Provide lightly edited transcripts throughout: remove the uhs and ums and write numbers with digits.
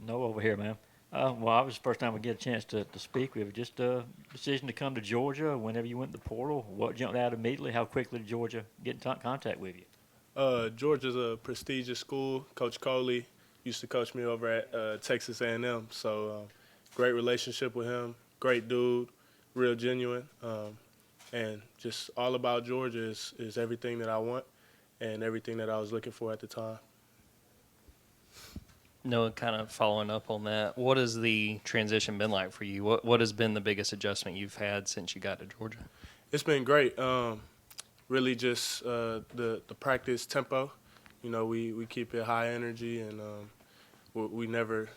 No, over here, man. Well, I was the first time we get a chance to speak. We have just a decision to come to Georgia. Whenever you went to the portal, what jumped out immediately? How quickly did Georgia get in contact with you? Georgia's a prestigious school. Coach Coley used to coach me over at Texas A&M, so great relationship with him. Great dude, real genuine, and just all about Georgia is everything that I want and everything that I was looking for at the time. No, kind of following up on that, what has the transition been like for you? What has been the biggest adjustment you've had since you got to Georgia? It's been great. Really, just the practice tempo. You know, we keep it high energy, and we never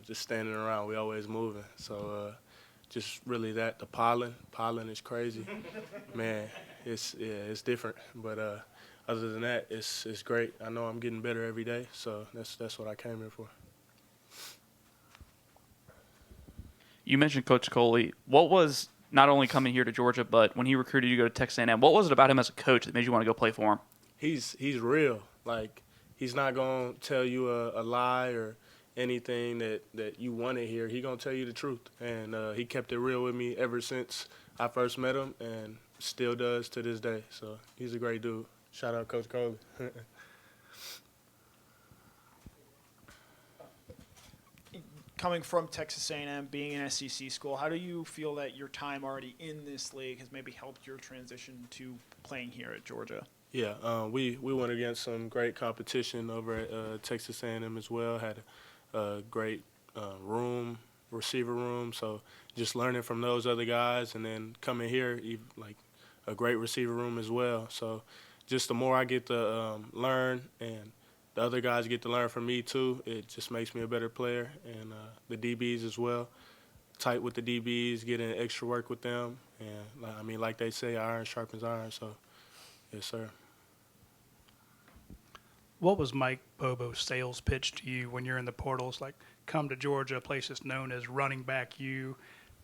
just standing around. We always moving. So just really that the pollen is crazy, man. It's different, but other than that, it's great. I know I'm getting better every day, so that's what I came here for. You mentioned Coach Coley. What was not only coming here to Georgia, but when he recruited you to go to Texas A&M, what was it about him as a coach that made you want to go play for him? He's real. Like he's not gonna tell you a lie or anything that you want to hear. He gonna tell you the truth, and he kept it real with me ever since I first met him, and still does to this day. So he's a great dude. Shout out Coach Coley. Coming from Texas A&M, being an SEC school, how do you feel that your time already in this league has maybe helped your transition to playing here at Georgia? Yeah, we went against some great competition over at Texas A&M as well. Had a great receiver room. So just learning from those other guys, and then coming here, like a great receiver room as well. So just the more I get to learn, and the other guys get to learn from me too, it just makes me a better player. And the DBs as well, tight with the DBs, getting extra work with them. And I mean, like they say, iron sharpens iron. So yes, sir. What was Mike Bobo's sales pitch to you when you're in the portals? Like, come to Georgia, a place that's known as running back you.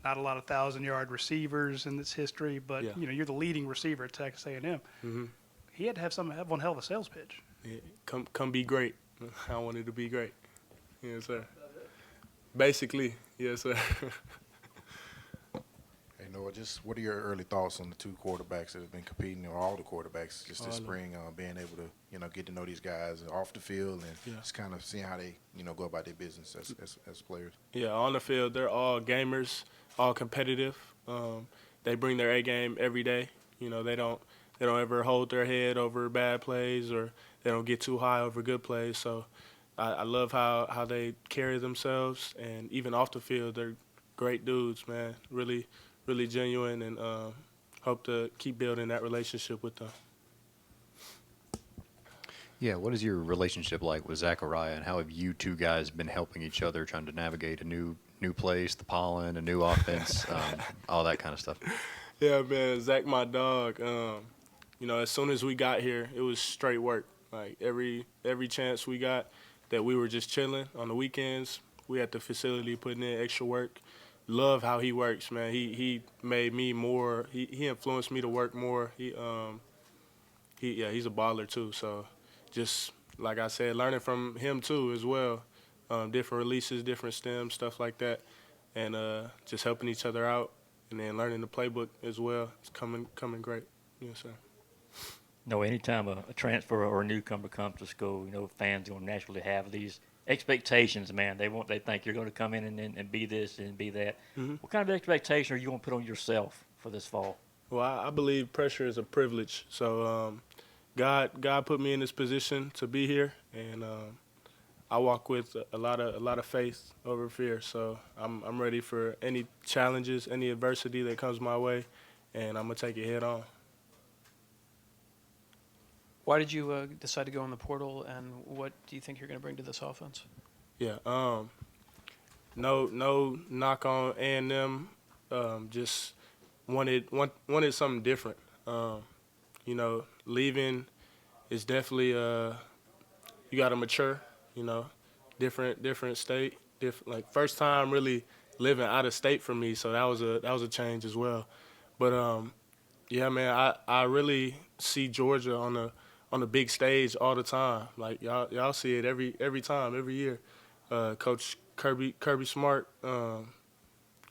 Not a lot of 1,000-yard receivers in this history, but Yeah. You're the leading receiver at Texas A&M. Mm-hmm. He had to have one hell of a sales pitch. Yeah, come be great. I wanted to be great. Yes, sir. Basically, yes, sir. Hey, Noah, just what are your early thoughts on the two quarterbacks that have been competing, or all the quarterbacks, just this spring, being able to, get to know these guys off the field and just kind of seeing how they, go about their business as players? Yeah, on the field, they're all gamers, all competitive. They bring their A game every day. They don't ever hold their head over bad plays, or they don't get too high over good plays. So I love how they carry themselves, and even off the field, they're great dudes, man. Really, really genuine, and hope to keep building that relationship with them. Yeah, what is your relationship like with Zachariah, and how have you two guys been helping each other, trying to navigate a new place, the pollen, a new offense, all that kind of stuff? Yeah, man, Zach, my dog. As soon as we got here, it was straight work. Like every chance we got that we were just chilling on the weekends, we at the facility putting in extra work. Love how he works, man. He made me more. He influenced me to work more. He's a baller too. So just like I said, learning from him too as well. Different releases, different stems, stuff like that, and just helping each other out, and then learning the playbook as well. It's coming great. Yes, sir. No, anytime a transfer or a newcomer comes to school, fans are going to naturally have these expectations, man. They think you're going to come in and be this and be that. Mm-hmm. What kind of expectation are you going to put on yourself for this fall? Well, I believe pressure is a privilege. So God put me in this position to be here, and I walk with a lot of faith over fear. So I'm ready for any challenges, any adversity that comes my way, and I'm gonna take it head on. Why did you decide to go in the portal, and what do you think you're going to bring to this offense? Yeah. No knock on A&M. Just wanted something different. Leaving is definitely you got to mature. Different state. Like first time really living out of state for me, so that was a change as well. But yeah, man, I really see Georgia on the big stage all the time. Like y'all see it every time, every year. Coach Kirby Smart,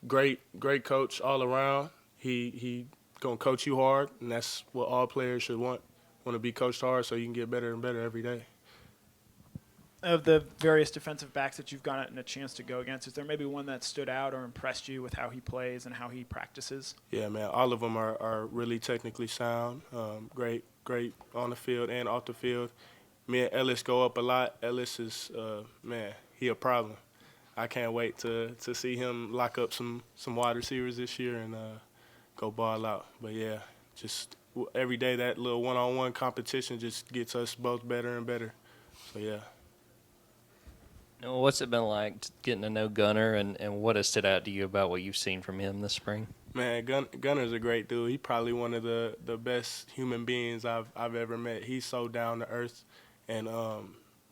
great coach all around. He gonna coach you hard, and that's what all players should want to be coached hard so you can get better and better every day. Of the various defensive backs that you've gotten a chance to go against, is there maybe one that stood out or impressed you with how he plays and how he practices? Yeah, man, all of them are really technically sound, great on the field and off the field. Me and Ellis go up a lot. Ellis is, man, he a problem. I can't wait to see him lock up some wide receivers this year and go ball out. But, yeah, just every day that little one-on-one competition just gets us both better and better. So, yeah. Now, what's it been like getting to know Gunner, and what has stood out to you about what you've seen from him this spring? Man, Gunner's a great dude. He's probably one of the best human beings I've ever met. He's so down to earth, and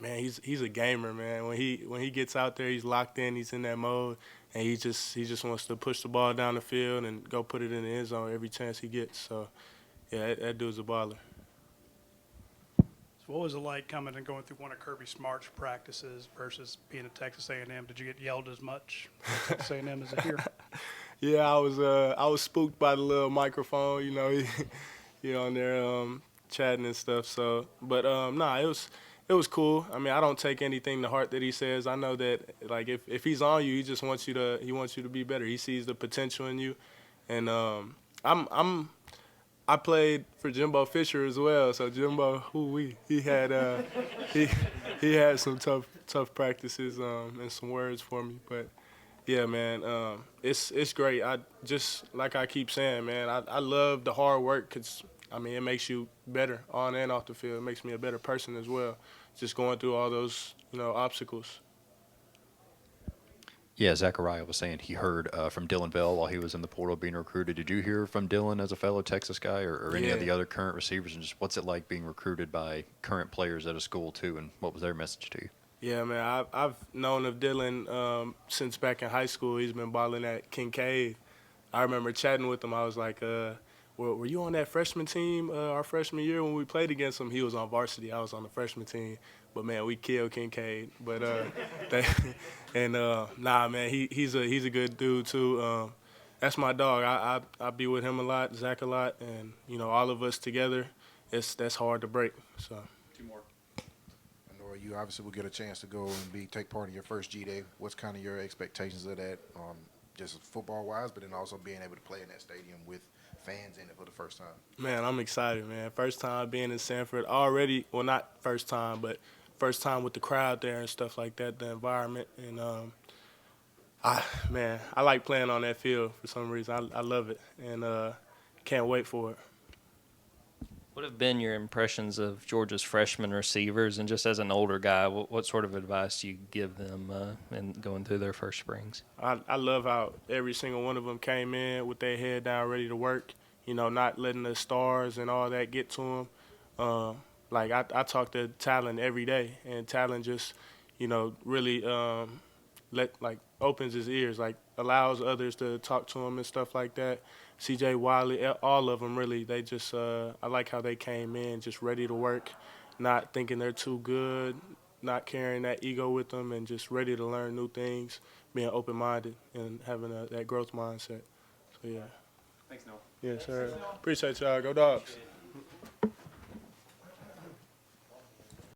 man, he's a gamer, man. When he gets out there, he's locked in. He's in that mode, and he just wants to push the ball down the field and go put it in the end zone every chance he gets. So, yeah, that dude's a baller. So what was it like coming and going through one of Kirby Smart's practices versus being at Texas A&M? Did you get yelled as much at Texas A&M as it here? Yeah, I was spooked by the little microphone, you know, he on there chatting and stuff. So, but nah, it was cool. I mean, I don't take anything to heart that he says. I know that like if he's on you, he just wants you to be better. He sees the potential in you, and I played for Jimbo Fisher as well. So Jimbo, he had he had some tough practices and some words for me, but. Yeah, man, it's great. I just like I keep saying, man, I love the hard work because, I mean, it makes you better on and off the field. It makes me a better person as well, just going through all those, obstacles. Yeah, Zachariah was saying he heard from Dillon Bell while he was in the portal being recruited. Did you hear from Dillon as a fellow Texas guy or any of the other current receivers? And just what's it like being recruited by current players at a school, too, and what was their message to you? Yeah, man, I've known of Dillon since back in high school. He's been balling at Kincaid. I remember chatting with him. I was like, were you on that freshman team our freshman year when we played against him? He was on varsity. I was on the freshman team. But, man, we killed Kincaid. But nah, man, he's a good dude, too. That's my dog. I be with him a lot, Zach a lot, and, all of us together, that's hard to break. So. Two more. You obviously will get a chance to go and take part in your first G-Day. What's kind of your expectations of that, just football-wise, but then also being able to play in that stadium with fans in it for the first time? Man, I'm excited, man. First time being in Sanford already. Well, not first time, but first time with the crowd there and stuff like that, the environment. And, I like playing on that field for some reason. I love it, and can't wait for it. What have been your impressions of Georgia's freshman receivers, and just as an older guy, what sort of advice do you give them in going through their first springs? I love how every single one of them came in with their head down, ready to work, not letting the stars and all that get to them. I talk to Talon every day, and Talon just, really opens his ears, allows others to talk to him and stuff like that. C.J. Wiley, all of them really, they just, I like how they came in just ready to work, not thinking they're too good, not carrying that ego with them, and just ready to learn new things, being open-minded and having that growth mindset. So, yeah. Thanks, Noah. Yes, sir. Appreciate y'all. Go Dogs.